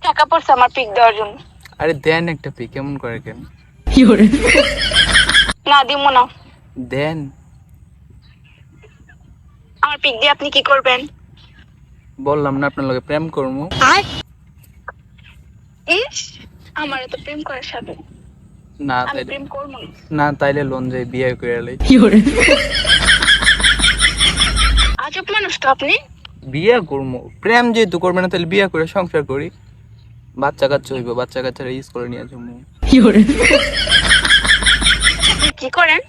টাকা পড়ছে আমার পিক দেওয়ার জন্য। আরে দেন একটা পিক, কেমন করে কেন? না দিব না। দেন। আমার পিক দিয়ে আপনি কি করবেন? বললাম না আপনার লগে প্রেম করবো। ইস, আমার তো প্রেম করার সাথে না আমি তাইলে প্রেম করবো না। না তাইলে লোন যাই বিয়ে করে লাই। আজব মানুষ তো আপনি। বিয়ে করবো, প্রেম যেহেতু করবে না তাহলে বিয়ে করে সংসার করি, বাচ্চা কাচ্চা হইব, বাচ্চা কাচ্চারা স্কুলে নিয়ে যাবো। আপনি কি করেন?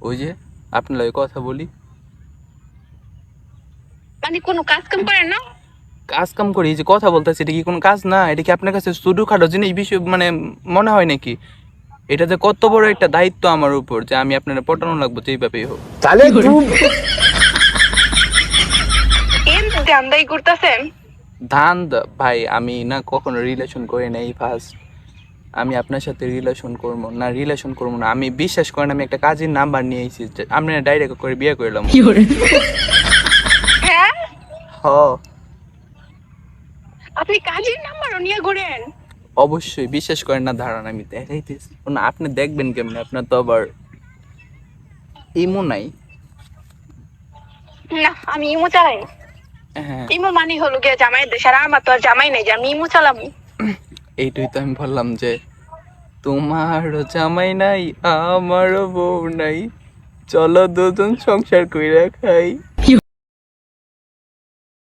ওই যে আপনার লগে কথা বলি। মানে কোনো কাজ কাম করেন না? কাজ কাম করি, এই যে কথা বলতেছি, এটা কি কোনো কাজ না? এটা কি আপনার কাছে ছোটো খাটো জিনিস বিষয় মানে মনে হয় নাকি? এটা যে কত বড় একটা দায়িত্ব আমার উপর, যে আমি আপনার পটানো লাগবো যেইভাবেই হোক। এর ধান্দাই করতেছেন? ভাই আমি না কখনো রিলেশন করি নাই, ফার্স্ট আমি আপনার সাথে রিলেশন করবো না। আমি বিশ্বাস করেন, আমি একটা কাজের নাম্বার নিয়ে এসেছি, আপনি ডাইরেক্ট করে বিয়ে করলাম। হ্যাঁ, হ, আপনি কাজের নাম্বারও নিয়ে ঘুরেন? অবশ্যই বিশ্বাস করেন না, ধারণা আমি দেখাইতেছি না, আপনি দেখবেন কেমনে? আপনার তো আবার ইমো নাই। না, আমি ইমো চালাই না। হ্যাঁ, ইমো মানে হলো গিয়ে জামাইয়ের দেশ, আর আমার তো আর জামাই নেই যে আমি ইমো চালাবো। এইটাই তো আমি বললাম যে তোমারও জামাই নাই আমারও বউ নাই, চলো দুজন সংসার কইরা খাই।